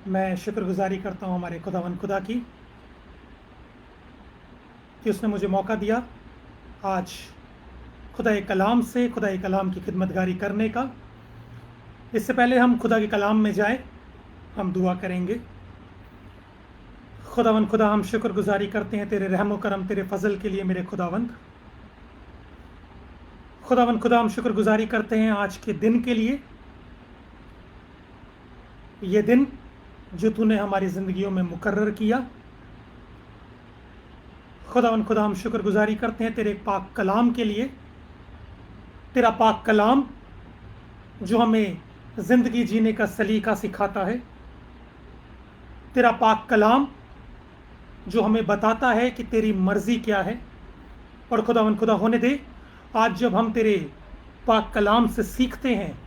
मैं शुक्रगुजारी करता हूँ हमारे खुदावंद खुदा की कि उसने मुझे मौका दिया आज खुदा कलाम से खुदा कलाम की खिदमतगारी करने का। इससे पहले हम खुदा के कलाम में जाएं, हम दुआ करेंगे। खुदावंद खुदा, हम शुक्रगुजारी करते हैं तेरे रहम करम तेरे फजल के लिए मेरे खुदावंद खुदा। हम शुक्रगुजारी करते हैं आज के दिन के लिए, ये दिन जो तूने हमारी ज़िंदगियों में मुकर्रर किया। खुदा हम शुक्रगुजारी करते हैं तेरे पाक कलाम के लिए, तेरा पाक कलाम जो हमें ज़िंदगी जीने का सलीका सिखाता है, तेरा पाक कलाम जो हमें बताता है कि तेरी मर्ज़ी क्या है। और खुदा होने दे, आज जब हम तेरे पाक कलाम से सीखते हैं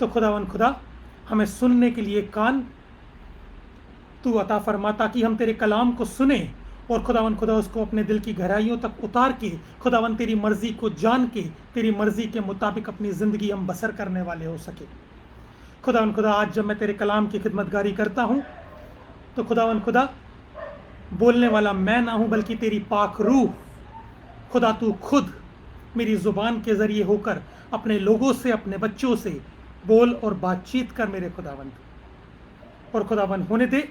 तो खुदा हमें सुनने के लिए कान तू अता फरमा, ताकि हम तेरे कलाम को सुने और खुदा उसको अपने दिल की गहराइयों तक उतार के तेरी मर्ज़ी को जान के तेरी मर्ज़ी के मुताबिक अपनी ज़िंदगी हम बसर करने वाले हो सके। खुदा आज जब मैं तेरे कलाम की खिदमतगारी करता हूँ तो खुदा बोलने वाला मैं ना हूँ बल्कि तेरी पाक रूह खुदा तू खुद मेरी ज़ुबान के ज़रिए होकर अपने लोगों से, अपने बच्चों से बोल और बातचीत कर मेरे खुदावंद। और खुदावंद होने दे,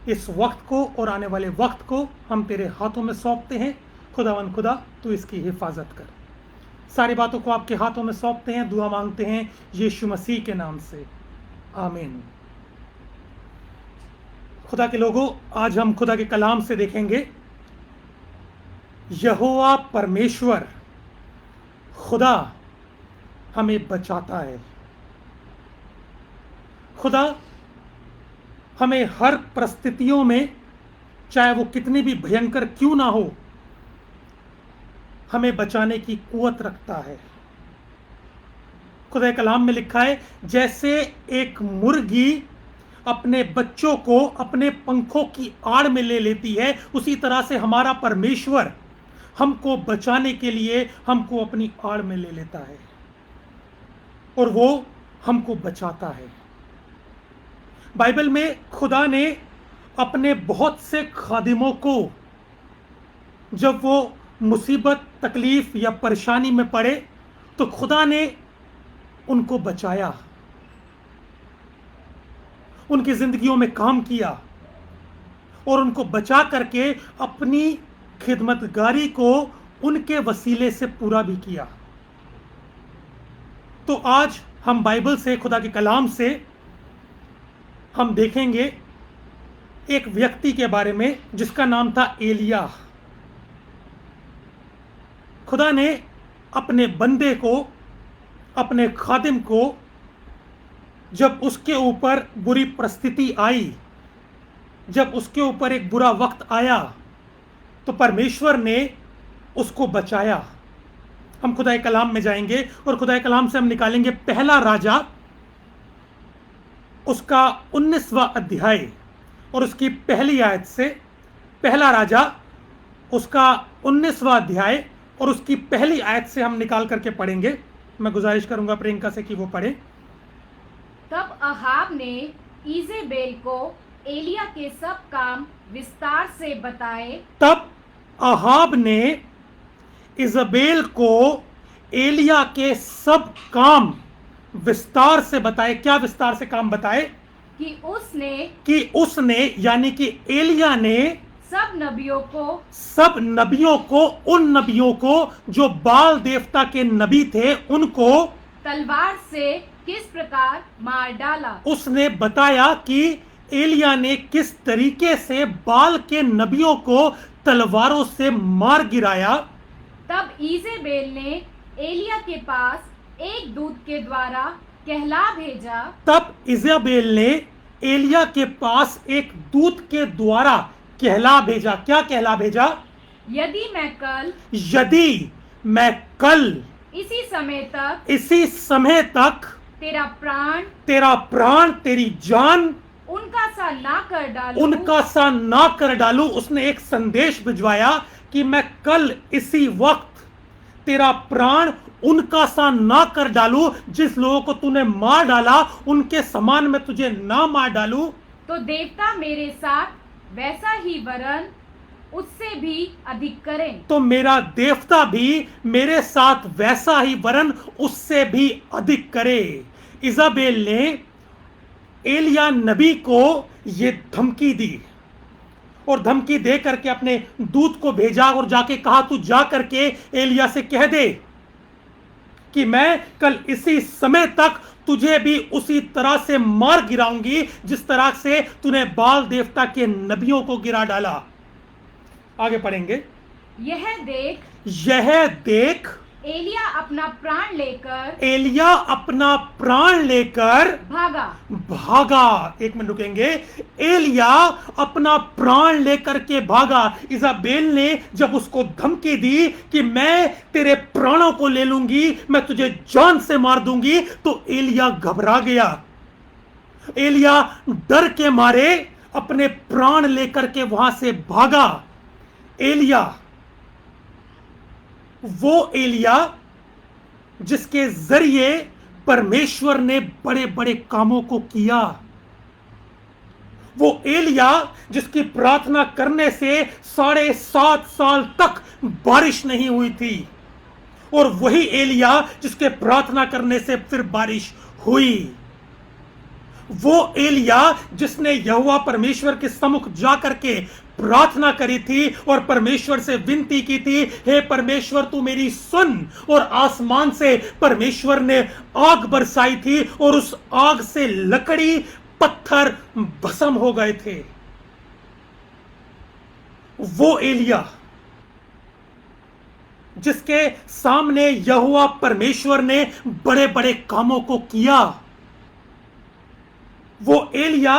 इस वक्त को और आने वाले वक्त को हम तेरे हाथों में सौंपते हैं। खुदा तू इसकी हिफाजत कर। सारी बातों को आपके हाथों में सौंपते हैं, दुआ मांगते हैं यीशु मसीह के नाम से, आमीन। खुदा के लोगों, आज हम खुदा के कलाम से देखेंगे यहोवा परमेश्वर खुदा हमें बचाता है। खुदा हमें हर परिस्थितियों में, चाहे वो कितनी भी भयंकर क्यों ना हो, हमें बचाने की कुवत रखता है। खुदा कलाम में लिखा है, जैसे एक मुर्गी अपने बच्चों को अपने पंखों की आड़ में ले लेती है, उसी तरह से हमारा परमेश्वर हमको बचाने के लिए हमको अपनी आड़ में ले लेता है और वो हमको बचाता है। बाइबल में खुदा ने अपने बहुत से खादिमों को जब वो मुसीबत, तकलीफ या परेशानी में पड़े तो खुदा ने उनको बचाया, उनकी जिंदगियों में काम किया और उनको बचा करके अपनी खिदमतगारी को उनके वसीले से पूरा भी किया। तो आज हम बाइबल से, खुदा के कलाम से हम देखेंगे एक व्यक्ति के बारे में जिसका नाम था एलिया। खुदा ने अपने बंदे को, अपने खादिम को, जब उसके ऊपर बुरी परिस्थिति आई, जब उसके ऊपर एक बुरा वक्त आया, तो परमेश्वर ने उसको बचाया। हम खुदा कलाम में जाएंगे और खुदा कलाम से हम निकालेंगे पहला राजा, उसका 19वां अध्याय और उसकी पहली आयत से। पहला राजा उसका 19वां अध्याय और उसकी पहली आयत से हम निकाल करके पढ़ेंगे। मैं गुजारिश करूंगा प्रियंका से कि वो पढ़े। तब अहाब ने इजेबेल को एलिया के सब काम विस्तार से बताए। तब अहाब ने इजबेल को एलिया के सब काम विस्तार से बताए। क्या विस्तार से काम बताए? कि उसने यानी कि एलिया ने सब नबियों को, उन नबियों को जो बाल देवता के नबी थे, उनको तलवार से किस प्रकार मार डाला। उसने बताया कि एलिया ने किस तरीके से बाल के नबियों को तलवारों से मार गिराया। तब इजेबेल ने एलिया के पास एक दूत के द्वारा कहला भेजा। तब इजेबेल ने एलिया के पास एक दूत के द्वारा कहला भेजा। क्या कहला भेजा? यदि मैं कल इसी समय तक तेरा प्राण, तेरी जान उनका सा ना कर डालूं। उसने एक संदेश भिजवाया कि मैं कल इसी वक्त तेरा प्राण उनका सा ना कर डालूं, जिस लोगों को तूने मार डाला उनके समान मैं तुझे ना मार डालूं। तो देवता मेरे साथ वैसा ही वरन उससे भी अधिक करें। तो मेरा देवता भी मेरे साथ वैसा ही वरन उससे भी अधिक करे। इजाबेल ने एलिया नबी को यह धमकी दी और धमकी दे करके अपने दूत को भेजा और जाके कहा, तू जा करके एलिया से कह दे कि मैं कल इसी समय तक तुझे भी उसी तरह से मार गिराऊंगी जिस तरह से तूने बाल देवता के नबियों को गिरा डाला। आगे पढ़ेंगे। यह देख एलिया अपना प्राण लेकर भागा। एक मिनट रुकेंगे। एलिया अपना प्राण लेकर के भागा। इजाबेल ने जब उसको धमकी दी कि मैं तेरे प्राणों को ले लूंगी, मैं तुझे जान से मार दूंगी, तो एलिया घबरा गया। एलिया डर के मारे अपने प्राण लेकर के वहां से भागा। एलिया, वो एलिया जिसके जरिए परमेश्वर ने बड़े बड़े कामों को किया, वो एलिया जिसकी प्रार्थना करने से 7.5 साल तक बारिश नहीं हुई थी, और वही एलिया जिसके प्रार्थना करने से फिर बारिश हुई। वो एलिया जिसने यहोवा परमेश्वर के सम्मुख जाकर के प्रार्थना करी थी और परमेश्वर से विनती की थी, हे परमेश्वर तू मेरी सुन, और आसमान से परमेश्वर ने आग बरसाई थी और उस आग से लकड़ी पत्थर भस्म हो गए थे। वो एलिया जिसके सामने यहोवा परमेश्वर ने बड़े बड़े कामों को किया, वो एलिया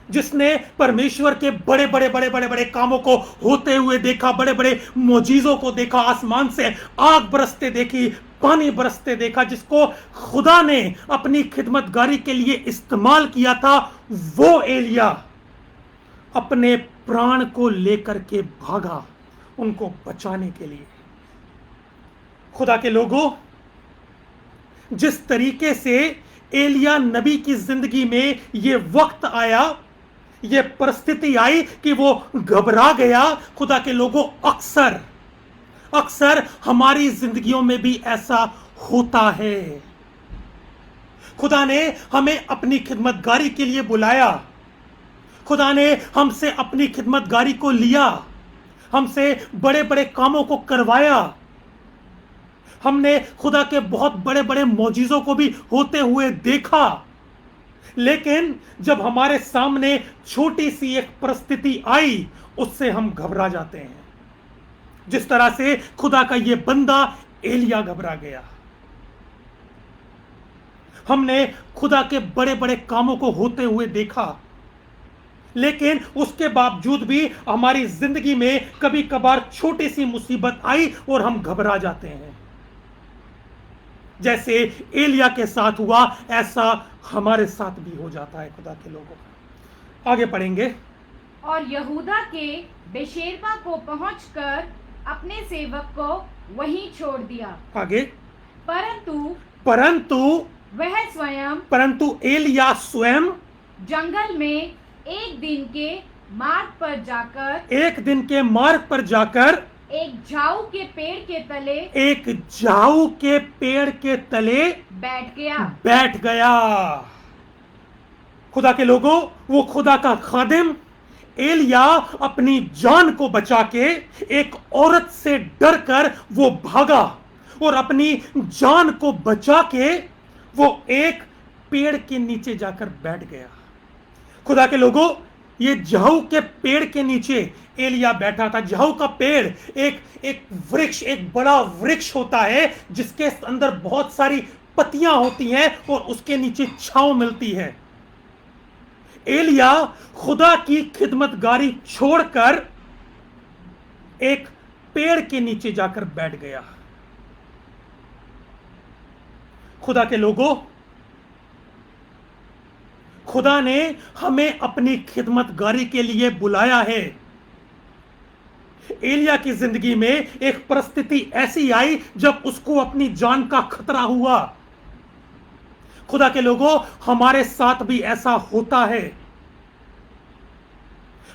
जिसने परमेश्वर के बड़े बड़े कामों को होते हुए देखा, बड़े बड़े मौजीजों को देखा, आसमान से आग बरसते देखी, पानी बरसते देखा, जिसको खुदा ने अपनी खिदमतगारी के लिए इस्तेमाल किया था, वो एलिया अपने प्राण को लेकर के भागा उनको बचाने के लिए। खुदा के लोगों, जिस तरीके से एलिया नबी की जिंदगी में यह वक्त आया, यह परिस्थिति आई कि वो घबरा गया, खुदा के लोगों अक्सर हमारी जिंदगियों में भी ऐसा होता है। खुदा ने हमें अपनी खिदमतगारी के लिए बुलाया, खुदा ने हमसे अपनी खिदमतगारी को लिया, हमसे बड़े बड़े कामों को करवाया, हमने खुदा के बहुत बड़े बड़े मौजीजों को भी होते हुए देखा, लेकिन जब हमारे सामने छोटी सी एक परिस्थिति आई, उससे हम घबरा जाते हैं, जिस तरह से खुदा का यह बंदा एलिया घबरा गया। हमने खुदा के बड़े बड़े कामों को होते हुए देखा, लेकिन उसके बावजूद भी हमारी जिंदगी में कभी कभार छोटी सी मुसीबत आई और हम घबरा जाते हैं। जैसे एलिया के साथ हुआ, ऐसा हमारे साथ भी हो जाता है खुदा के लोगों। आगे पढ़ेंगे। और यहूदा के बेशेरबा को पहुंचकर अपने सेवक को वहीं छोड़ दिया। आगे। परंतु एलिया स्वयं जंगल में एक दिन के मार्ग पर जाकर एक झाऊ के पेड़ के तले बैठ गया। खुदा के लोगों, वो खुदा का खादिम एलिया अपनी जान को बचा के एक औरत से डरकर वो भागा और अपनी जान को बचा के वो एक पेड़ के नीचे जाकर बैठ गया। खुदा के लोगों, ये झाऊ के पेड़ के नीचे एलिया बैठा था। झाऊ का पेड़ एक वृक्ष, एक बड़ा वृक्ष होता है जिसके अंदर बहुत सारी पत्तियां होती हैं और उसके नीचे छांव मिलती है। एलिया खुदा की खिदमतगारी छोड़कर एक पेड़ के नीचे जाकर बैठ गया। खुदा के लोगों, खुदा ने हमें अपनी खिदमतगारी के लिए बुलाया है। एलिया की जिंदगी में एक परिस्थिति ऐसी आई जब उसको अपनी जान का खतरा हुआ। खुदा के लोगों, हमारे साथ भी ऐसा होता है।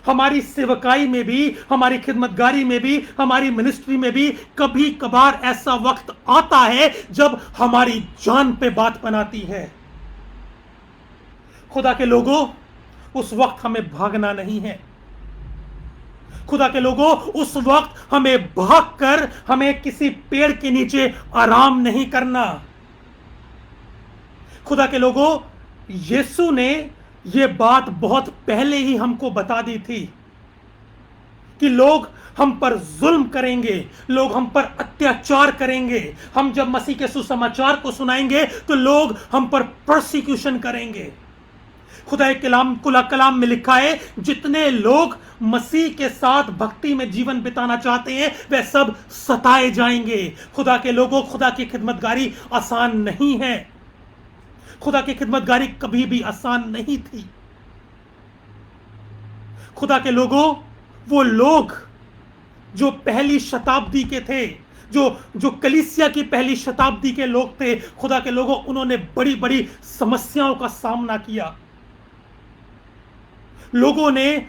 हमारी सेवकाई में भी, हमारी खिदमतगारी में भी, हमारी मिनिस्ट्री में भी कभी कभार ऐसा वक्त आता है जब हमारी जान पे बात बनाती है। खुदा के लोगों, उस वक्त हमें भागना नहीं है। खुदा के लोगों, उस वक्त हमें भागकर हमें किसी पेड़ के नीचे आराम नहीं करना। खुदा के लोगों, यीशु ने यह बात बहुत पहले ही हमको बता दी थी कि लोग हम पर जुल्म करेंगे, लोग हम पर अत्याचार करेंगे। हम जब मसीह के सुसमाचार को सुनाएंगे तो लोग हम पर प्रोसिक्यूशन करेंगे। खुदा कलाम में लिखा है, जितने लोग मसीह के साथ भक्ति में जीवन बिताना चाहते हैं वे सब सताए जाएंगे। खुदा के लोगों, खुदा की खिदमतगारी आसान नहीं है। खुदा की खिदमतगारी कभी भी आसान नहीं थी। खुदा के लोगों, वो लोग जो पहली शताब्दी के थे, जो कलीसिया की पहली शताब्दी के लोग थे, खुदा के लोगों, उन्होंने बड़ी बड़ी समस्याओं का सामना किया। लोगों ने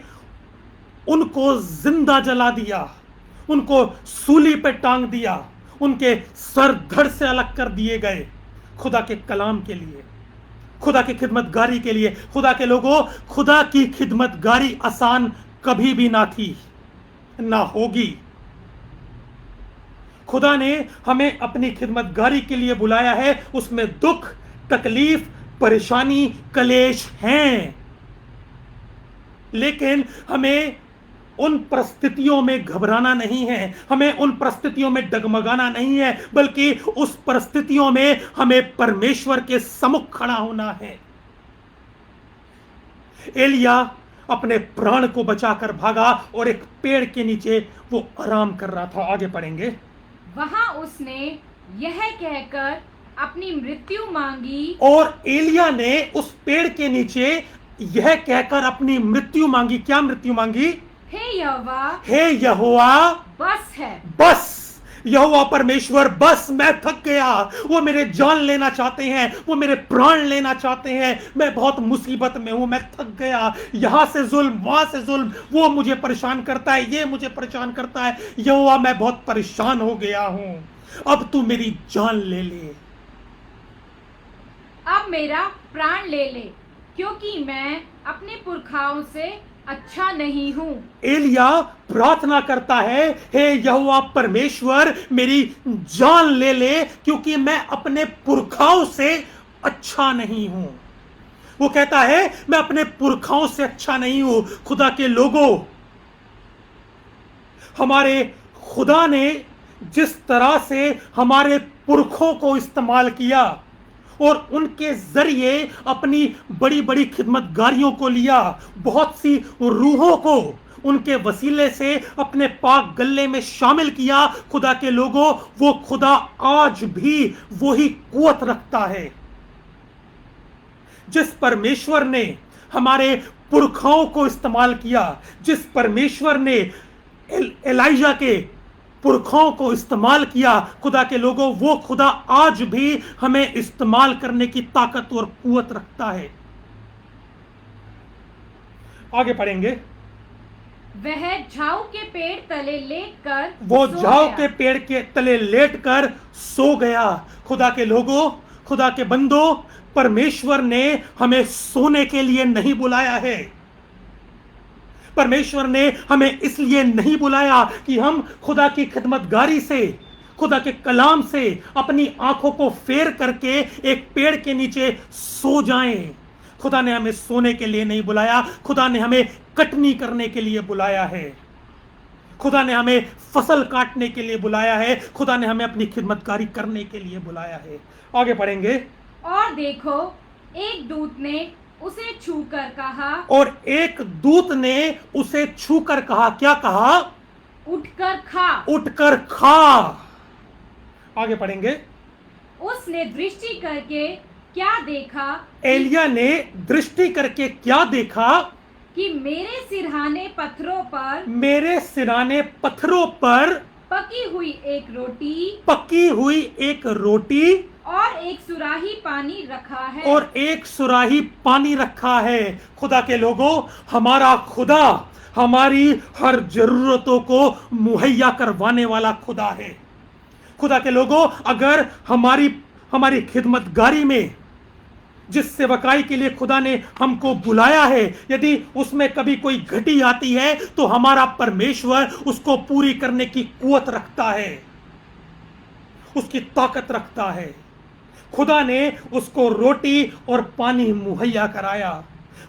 उनको जिंदा जला दिया, उनको सूली पर टांग दिया, उनके सर धड़ से अलग कर दिए गए खुदा के कलाम के लिए, खुदा की खिदमतगारी के लिए। खुदा के लोगों, खुदा की खिदमतगारी आसान कभी भी ना थी, ना होगी। खुदा ने हमें अपनी खिदमतगारी के लिए बुलाया है। उसमें दुख, तकलीफ, परेशानी, कलेश हैं, लेकिन हमें उन परिस्थितियों में घबराना नहीं है, हमें उन परिस्थितियों में डगमगाना नहीं है, बल्कि उस परिस्थितियों में हमें परमेश्वर के सम्मुख खड़ा होना है। एलिया अपने प्राण को बचाकर भागा और एक पेड़ के नीचे वो आराम कर रहा था। आगे पढ़ेंगे। वहां उसने यह कहकर अपनी मृत्यु मांगी, और एलिया ने उस पेड़ के नीचे यह कहकर अपनी मृत्यु मांगी। क्या मृत्यु मांगी? हे यहोवा, बस है, बस। यहोवा परमेश्वर, बस, मैं थक गया। वो मेरे जान लेना चाहते हैं, वो मेरे प्राण लेना चाहते हैं। मैं बहुत मुसीबत में हूं, मैं थक गया। यहां से जुल्म, वहां से जुल्म, वो मुझे परेशान करता है, ये मुझे परेशान करता है। यहोवा, मैं बहुत परेशान हो गया हूं, अब तू मेरी जान ले ले, अब मेरा प्राण ले ले, क्योंकि मैं अपने पुरखाओं से अच्छा नहीं हूं। एलिया प्रार्थना करता है, हे यहोवा परमेश्वर, मेरी जान ले ले, क्योंकि मैं अपने पुरखाओं से अच्छा नहीं हूं। वो कहता है, मैं अपने पुरखाओं से अच्छा नहीं हूं। खुदा के लोगों, हमारे खुदा ने जिस तरह से हमारे पुरखों को इस्तेमाल किया और उनके जरिए अपनी बड़ी बड़ी खिदमतगारियों को लिया, बहुत सी रूहों को उनके वसीले से अपने पाक गले में शामिल किया, खुदा के लोगों, वो खुदा आज भी वही कुव्वत रखता है। जिस परमेश्वर ने हमारे पुरखाओं को इस्तेमाल किया, जिस परमेश्वर ने एलाइजा के पुरखों को इस्तेमाल किया, खुदा के लोगों, वो खुदा आज भी हमें इस्तेमाल करने की ताकत और कुव्वत रखता है। आगे पढ़ेंगे। वह झाऊ के पेड़ तले लेटकर वो सो झाऊ गया। के पेड़ के तले लेटकर सो गया। खुदा के लोगों, खुदा के बंदों, परमेश्वर ने हमें सोने के लिए नहीं बुलाया है। परमेश्वर ने हमें इसलिए नहीं बुलाया कि हम खुदा की खिदमतगारी से, खुदा के कलाम से अपनी आंखों को फेर करके एक पेड़ के नीचे सो जाएं। खुदा ने हमें सोने के लिए नहीं बुलाया, खुदा ने हमें कटनी करने के लिए बुलाया है। खुदा ने हमें फसल काटने के लिए बुलाया है। खुदा ने हमें अपनी खिदमतगारी करने के लिए बुलाया है। आगे पढ़ेंगे। और देखो, एक दूत ने उसे छूकर कहा, और एक दूत ने उसे छूकर कहा, क्या कहा? उठकर खा। उठकर खा। आगे पढ़ेंगे। उसने दृष्टि करके क्या देखा? एलिया ने दृष्टि करके क्या देखा? कि मेरे सिरहाने पत्थरों पर, मेरे सिराने पत्थरों पर पकी हुई एक रोटी, पकी हुई एक रोटी और एक सुराही पानी रखा है। और एक सुराही पानी रखा है। खुदा के लोगों, हमारा खुदा हमारी हर जरूरतों को मुहैया करवाने वाला खुदा है। खुदा के लोगों, अगर हमारी खिदमतगारी में जिस सेवकाई के लिए खुदा ने हमको बुलाया है, यदि उसमें कभी कोई घटी आती है तो हमारा परमेश्वर उसको पूरी करने की कुवत रखता है, उसकी ताकत रखता है। खुदा ने उसको रोटी और पानी मुहैया कराया।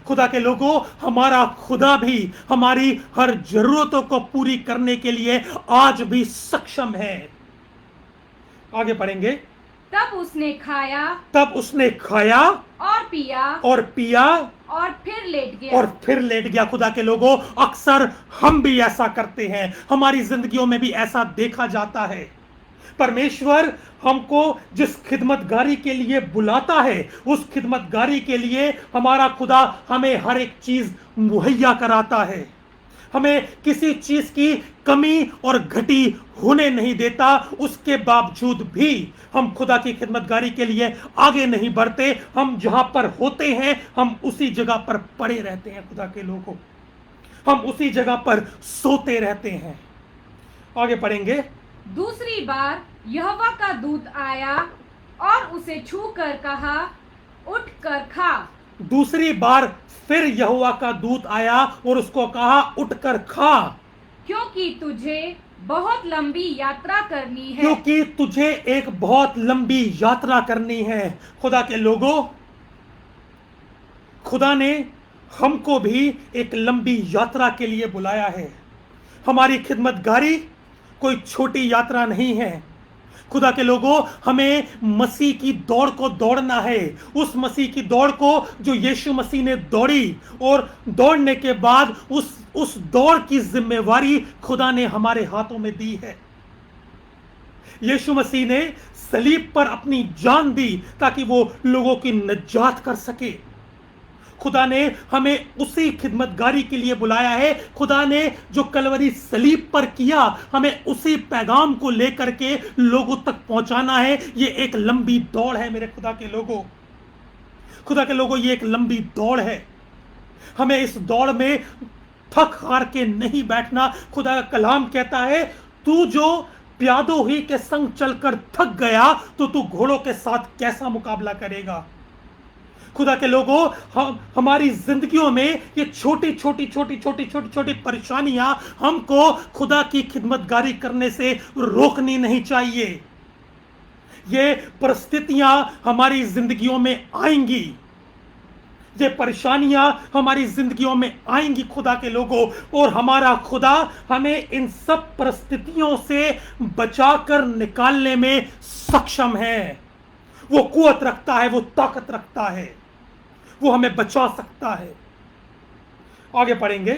खुदा के लोगों, हमारा खुदा भी हमारी हर जरूरतों को पूरी करने के लिए आज भी सक्षम है। आगे पढ़ेंगे। तब उसने खाया और पिया और फिर लेट गया। खुदा के लोगों, अक्सर हम भी ऐसा करते हैं, हमारी जिंदगियों में भी ऐसा देखा जाता है। परमेश्वर हमको जिस खिदमतगारी के लिए बुलाता है, उस खिदमतगारी के लिए हमारा खुदा हमें हर एक चीज मुहैया कराता है, हमें किसी चीज की कमी और घटी होने नहीं देता। उसके बावजूद भी हम खुदा की खिदमतगारी के लिए आगे नहीं बढ़ते। हम जहां पर होते हैं, हम उसी जगह पर पड़े रहते हैं। खुदा के लोगों, हम उसी जगह पर सोते रहते हैं। आगे पढ़ेंगे। दूसरी बार यहोवा का दूत आया और उसे छूकर कहा, उठ कर खा। दूसरी बार फिर यहोवा का दूत आया और उसको कहा, उठकर खा, क्योंकि तुझे बहुत लंबी यात्रा करनी है। क्योंकि तुझे एक बहुत लंबी यात्रा करनी है। खुदा के लोगों, खुदा ने हमको भी एक लंबी यात्रा के लिए बुलाया है। हमारी खिदमतगारी कोई छोटी यात्रा नहीं है। खुदा के लोगों, हमें मसीह की दौड़ को दौड़ना है, उस मसीह की दौड़ को जो यीशु मसीह ने दौड़ी, और दौड़ने के बाद उस दौड़ की जिम्मेवारी खुदा ने हमारे हाथों में दी है। यीशु मसीह ने सलीब पर अपनी जान दी ताकि वो लोगों की निजात कर सके। खुदा ने हमें उसी खिदमतगारी के लिए बुलाया है। खुदा ने जो कलवरी सलीब पर किया, हमें उसी पैगाम को लेकर के लोगों तक पहुंचाना है। ये एक लंबी दौड़ है मेरे खुदा के लोगों। खुदा के लोगों, ये एक लंबी दौड़ है। हमें इस दौड़ में थक हार के नहीं बैठना। खुदा का कलाम कहता है, तू जो प्यादों ही के संग चलकर थक गया तो तू घोड़ों के साथ कैसा मुकाबला करेगा। खुदा के लोगों, हमारी जिंदगियों में ये छोटी परेशानियां हमको खुदा की खिदमतगारी करने से रोकनी नहीं चाहिए। ये परिस्थितियां हमारी जिंदगियों में आएंगी, ये परेशानियां हमारी जिंदगियों में आएंगी खुदा के लोगों, और हमारा खुदा हमें इन सब परिस्थितियों से बचाकर निकालने में सक्षम है। वो कुवत रखता है, वो ताकत रखता है, वो हमें बचा सकता है। आगे पढ़ेंगे।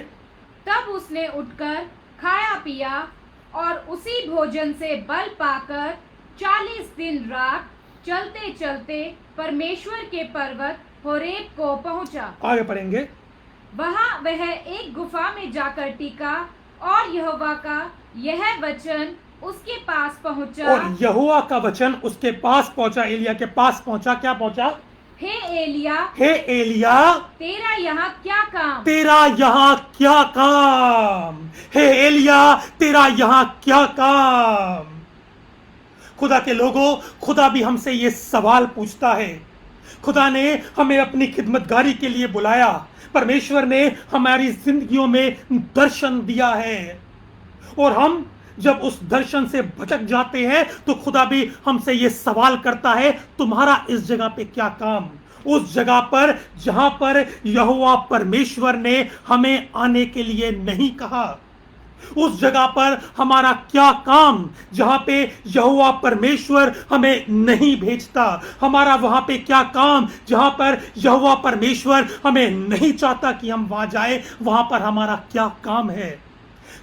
तब उसने उठकर खाया पिया और उसी भोजन से बल पाकर 40 दिन रात चलते चलते परमेश्वर के पर्वत होरेब को पहुंचा। आगे पढ़ेंगे। वहां वह एक गुफा में जाकर टिका और यहोवा का यह वचन उसके पास पहुंचा। और यहोवा का वचन उसके पास पहुंचा, एलिया के पास पहुंचा। क्या पहुंचा? हे एलिया, तेरा यहाँ क्या काम? तेरा यहाँ क्या काम? हे एलिया, तेरा यहाँ क्या काम? खुदा के लोगों, खुदा भी हमसे ये सवाल पूछता है। खुदा ने हमें अपनी खिदमतगारी के लिए बुलाया। परमेश्वर ने हमारी जिंदगियों में दर्शन दिया है, और हम जब उस दर्शन से भटक जाते हैं तो खुदा भी हमसे ये सवाल करता है, तुम्हारा इस जगह पे क्या काम? उस जगह पर जहां पर यहोवा परमेश्वर ने हमें आने के लिए नहीं कहा, उस जगह पर हमारा क्या काम जहां पे यहोवा परमेश्वर हमें नहीं भेजता? हमारा वहां पे क्या काम जहां पर यहोवा परमेश्वर हमें नहीं चाहता कि हम वहां जाए? वहां पर हमारा क्या काम है?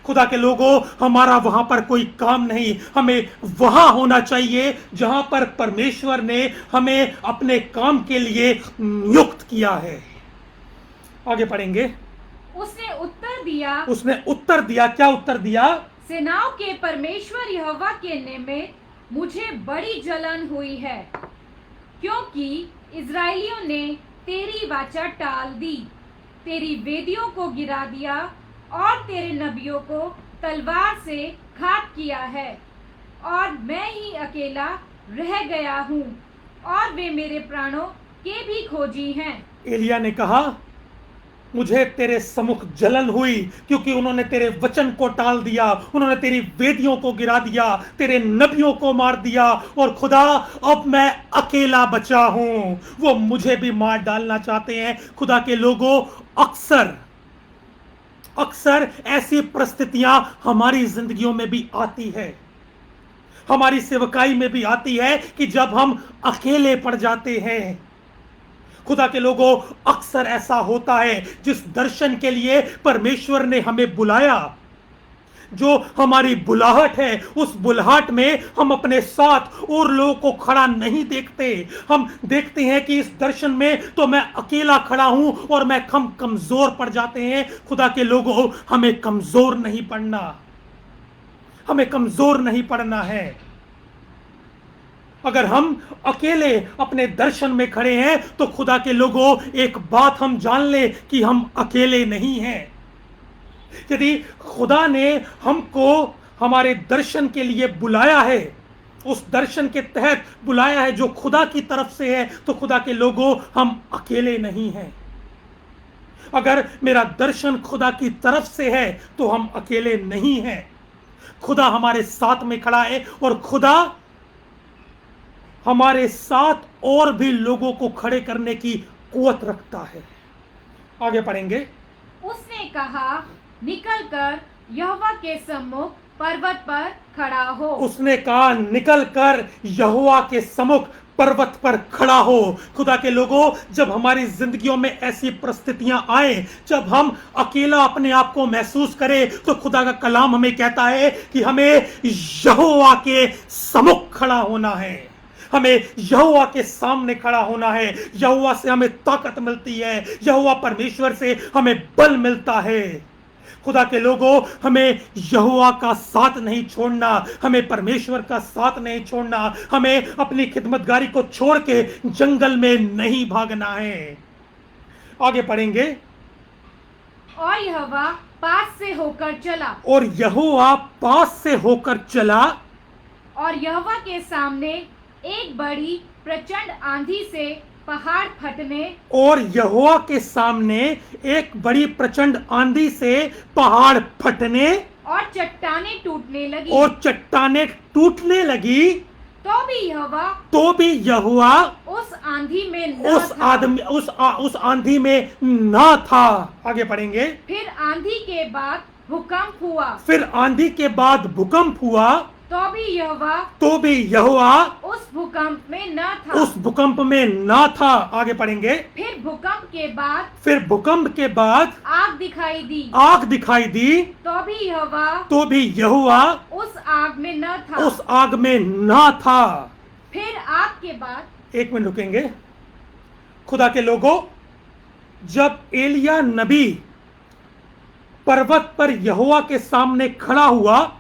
खुदा के लोगों, हमारा वहां पर कोई काम नहीं। हमें वहां होना चाहिए जहां पर परमेश्वर ने हमें अपने काम के लिए नियुक्त किया है। आगे पढ़ेंगे। उसने उत्तर दिया। क्या उत्तर दिया? सेनाओं के परमेश्वर यहोवा के निमित्त मुझे बड़ी जलन हुई है, क्योंकि इस्राएलियों ने तेरी वाचा टाल दी, तेरी वेदियों को गिरा दिया और तेरे नबियों को तलवार से घात किया है, और मैं ही अकेला रह गया हूँ, और वे मेरे प्राणों के भी खोजी हैं। एलिया ने कहा, मुझे तेरे सम्मुख जलन हुई, क्योंकि उन्होंने तेरे वचन को टाल दिया, उन्होंने तेरी वेदियों को गिरा दिया, तेरे नबियों को मार दिया, और खुदा अब मैं अकेला बचा हूं। वो मुझे भी मार डालना चाहते हैं। खुदा के लोगों, अक्सर ऐसी परिस्थितियां हमारी जिंदगियों में भी आती है, हमारी सेवकाई में भी आती है कि जब हम अकेले पड़ जाते हैं। खुदा के लोगों, अक्सर ऐसा होता है, जिस दर्शन के लिए परमेश्वर ने हमें बुलाया, जो हमारी बुलाहट है, उस बुलाहट में हम अपने साथ और लोगों को खड़ा नहीं देखते। हम देखते हैं कि इस दर्शन में तो मैं अकेला खड़ा हूं और मैं कमजोर पड़ जाते हैं। खुदा के लोगों, हमें कमजोर नहीं पड़ना, हमें कमजोर नहीं पड़ना है। अगर हम अकेले अपने दर्शन में खड़े हैं तो खुदा के लोगों, एक बात हम जान ले कि हम अकेले नहीं हैं। यदि खुदा ने हमको हमारे दर्शन के लिए बुलाया है, उस दर्शन के तहत बुलाया है जो खुदा की तरफ से है, तो खुदा के लोगों, हम अकेले नहीं हैं। अगर मेरा दर्शन खुदा की तरफ से है तो हम अकेले नहीं हैं। खुदा हमारे साथ में खड़ा है, और खुदा हमारे साथ और भी लोगों को खड़े करने की कुवत रखता है। आगे पढ़ेंगे। उसने कहा, निकलकर यहोवा के सम्मुख पर्वत पर खड़ा हो। उसने कहा, निकलकर यहोवा के सम्मुख पर्वत पर खड़ा हो। खुदा के लोगों, जब हमारी जिंदगियों में ऐसी परिस्थितियां आए, जब हम अकेला अपने आप को महसूस करें, तो खुदा का कलाम हमें कहता है कि हमें यहोवा के सम्मुख खड़ा होना है, हमें यहोवा के सामने खड़ा होना है। यहोवा से हमें ताकत मिलती है, यहोवा परमेश्वर से हमें बल मिलता है। खुदा के लोगों, हमें यहोवा का साथ नहीं छोड़ना, हमें परमेश्वर का साथ नहीं छोड़ना, हमें अपनी खिदमतगारी को छोड़ के जंगल में नहीं भागना है। आगे पढ़ेंगे। और यहोवा पास से होकर चला, और यहोवा पास से होकर चला, और यहोवा के सामने एक बड़ी प्रचंड आंधी से पहाड़ फटने, और यहोवा के सामने एक बड़ी प्रचंड आंधी से पहाड़ फटने और चट्टानें टूटने लगी। और चट्टानें टूटने लगी। तो भी यहोवा उस आंधी में न उस था। आदमी उस आंधी में ना था। आगे पढ़ेंगे। फिर आंधी के बाद भूकंप हुआ, फिर आंधी के बाद भूकंप हुआ, तो भी यहोवा उस भूकंप में न था। उस भूकंप में ना था। आगे पढ़ेंगे। फिर भूकंप के बाद आग दिखाई दी, तो भी यहोवा उस आग में न था। फिर आग के बाद, एक मिनट रुकेंगे। खुदा के लोगों, जब एलिया नबी पर्वत पर यहोवा के सामने खड़ा हुआ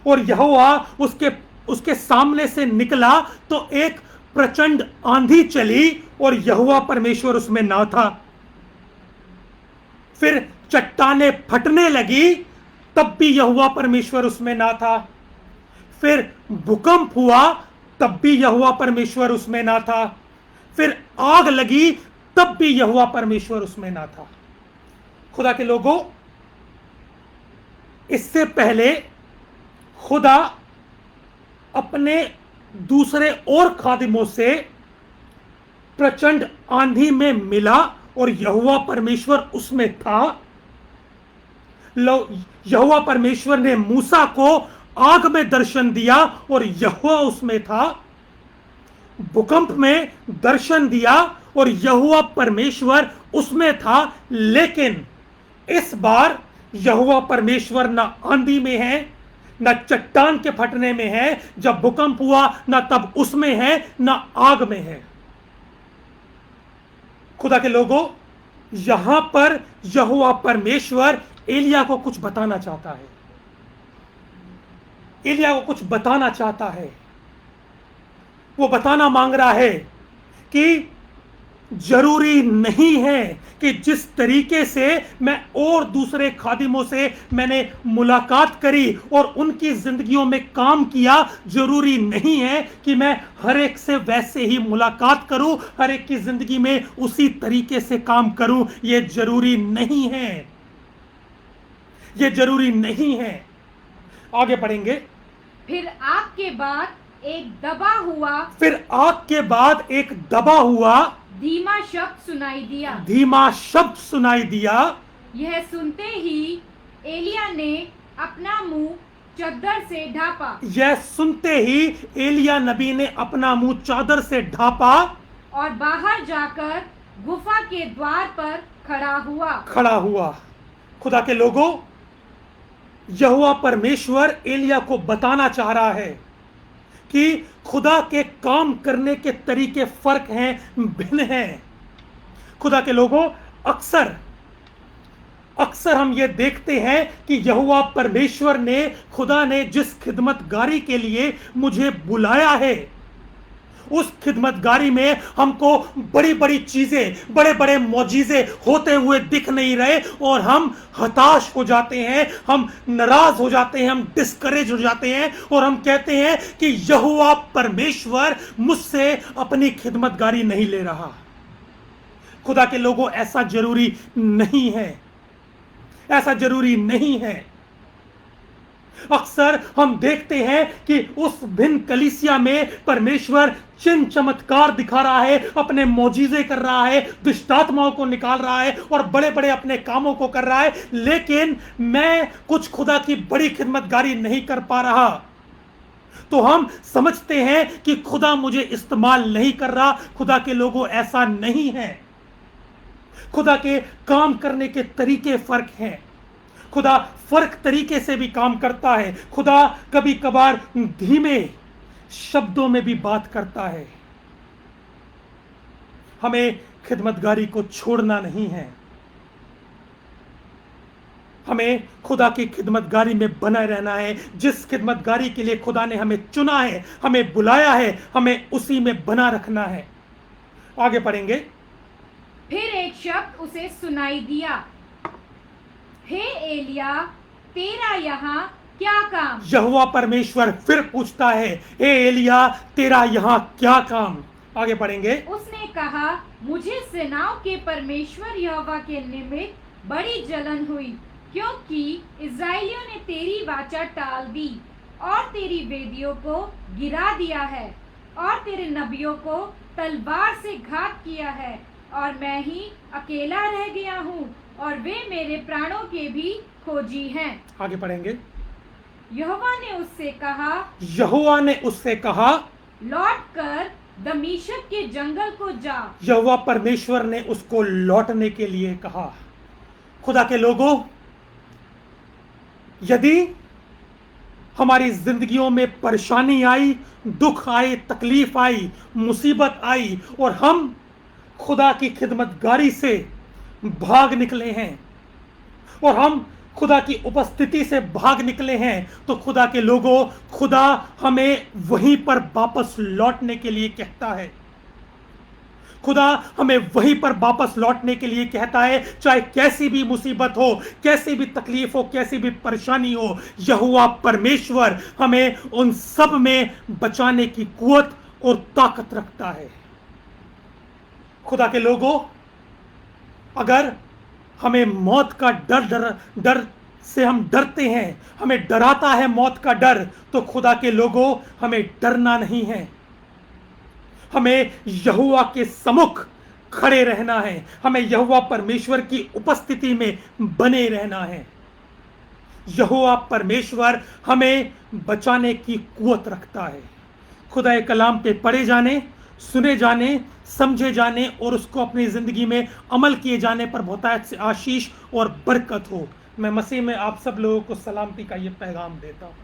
और यहोवा उसके सामने से निकला, तो एक प्रचंड आंधी चली और यहोवा परमेश्वर उसमें ना था। फिर चट्टानें फटने लगी, तब भी यहोवा परमेश्वर उसमें ना था। फिर भूकंप हुआ, तब भी यहोवा परमेश्वर उसमें ना था। फिर आग लगी, तब भी यहोवा परमेश्वर उसमें ना था। खुदा के लोगों, इससे पहले खुदा अपने दूसरे और खादिमों से प्रचंड आंधी में मिला और यहोवा परमेश्वर उसमें था। यहोवा परमेश्वर ने मूसा को आग में दर्शन दिया और यहोवा उसमें था। भूकंप में दर्शन दिया और यहोवा परमेश्वर उसमें था। लेकिन इस बार यहोवा परमेश्वर ना आंधी में है, ना चट्टान के फटने में है। जब भूकंप हुआ, ना तब उसमें है, ना आग में है। खुदा के लोगों, यहां पर यहोवा परमेश्वर एलिया को कुछ बताना चाहता है। एलिया को कुछ बताना चाहता है। वो बताना मांग रहा है कि जरूरी नहीं है कि जिस तरीके से मैं और दूसरे खादिमों से मैंने मुलाकात करी और उनकी जिंदगियों में काम किया, जरूरी नहीं है कि मैं हर एक से वैसे ही मुलाकात करूं, हर एक की जिंदगी में उसी तरीके से काम करूं। यह जरूरी नहीं है, यह जरूरी नहीं है। आगे बढ़ेंगे। फिर आग के बाद एक दबा हुआ फिर आग के बाद एक दबा हुआ धीमा शब्द सुनाई दिया। धीमा शब्द सुनाई दिया। यह सुनते ही एलिया ने अपना मुंह चादर से ढांपा। यह सुनते ही एलिया नबी ने अपना मुंह चादर से ढांपा और बाहर जाकर गुफा के द्वार पर खड़ा हुआ। खुदा के लोगों, यहोवा परमेश्वर एलिया को बताना चाह रहा है कि खुदा के काम करने के तरीके फर्क हैं, भिन्न हैं। खुदा के लोगों, अक्सर हम ये देखते हैं कि यहोवा परमेश्वर ने, खुदा ने जिस खिदमतगारी के लिए मुझे बुलाया है, उस खिदमतगारी में हमको बड़ी बड़ी चीजें, बड़े बड़े मौजीजे होते हुए दिख नहीं रहे और हम हताश हो जाते हैं, हम नाराज हो जाते हैं, हम डिस्करेज हो जाते हैं और हम कहते हैं कि यहोवा परमेश्वर मुझसे अपनी खिदमतगारी नहीं ले रहा। खुदा के लोगों, ऐसा जरूरी नहीं है, ऐसा जरूरी नहीं है। अक्सर हम देखते हैं कि उस भिन्न कलीसिया में परमेश्वर चिन्ह चमत्कार दिखा रहा है, अपने मौजीजे कर रहा है, दुष्टात्माओं को निकाल रहा है और बड़े बड़े अपने कामों को कर रहा है, लेकिन मैं कुछ खुदा की बड़ी खिदमतगारी नहीं कर पा रहा, तो हम समझते हैं कि खुदा मुझे इस्तेमाल नहीं कर रहा। खुदा के लोगों, ऐसा नहीं है। खुदा के काम करने के तरीके फर्क हैं। खुदा फर्क तरीके से भी काम करता है। खुदा कभी कभार धीमे शब्दों में भी बात करता है। हमें खिदमतगारी को छोड़ना नहीं है, हमें खुदा की खिदमतगारी में बना रहना है। जिस खिदमतगारी के लिए खुदा ने हमें चुना है, हमें बुलाया है, हमें उसी में बना रखना है। आगे पढ़ेंगे। फिर एक शब्द उसे सुनाई दिया, हे एलिया, तेरा यहाँ क्या काम? यहोवा परमेश्वर फिर पूछता है, हे एलिया, तेरा यहाँ क्या काम? आगे पढ़ेंगे। उसने कहा, मुझे सेनाओं के परमेश्वर यहोवा के निमित्त बड़ी जलन हुई, क्योंकि इस्राएलियों ने तेरी वाचा टाल दी और तेरी वेदियों को गिरा दिया है और तेरे नबियों को तलवार से घात किया है, और मैं ही अकेला रह गया हूँ और वे मेरे प्राणों के भी खोजी हैं। आगे पढ़ेंगे। यहोवा ने उससे कहा, लौट कर दमिश्क के जंगल को जा। यहोवा परमेश्वर ने उसको लौटने के लिए कहा। खुदा के लोगों, यदि हमारी जिंदगियों में परेशानी आई, दुख आए, तकलीफ आई, मुसीबत आई और हम खुदा की खिदमतगारी से भाग निकले हैं और हम खुदा की उपस्थिति से भाग निकले हैं, तो खुदा के लोगों, खुदा हमें वहीं पर वापस लौटने के लिए कहता है। खुदा हमें वहीं पर वापस लौटने के लिए कहता है, चाहे कैसी भी मुसीबत हो, कैसी भी तकलीफ हो, कैसी भी परेशानी हो, यहोवा परमेश्वर हमें उन सब में बचाने की कुवत और ताकत रखता है। खुदा के लोगों, अगर हमें मौत का डर से हम डरते हैं, हमें डराता है मौत का डर, तो खुदा के लोगों, हमें डरना नहीं है। हमें यहोवा के सम्मुख खड़े रहना है, हमें यहोवा परमेश्वर की उपस्थिति में बने रहना है। यहोवा परमेश्वर हमें बचाने की कुवत रखता है। खुदा के कलाम पे पढ़े जाने, सुने जाने, समझे जाने और उसको अपनी जिंदगी में अमल किए जाने पर बहुतायत से आशीष और बरकत हो। मैं मसीह में आप सब लोगों को सलामती का ये पैगाम देता हूँ।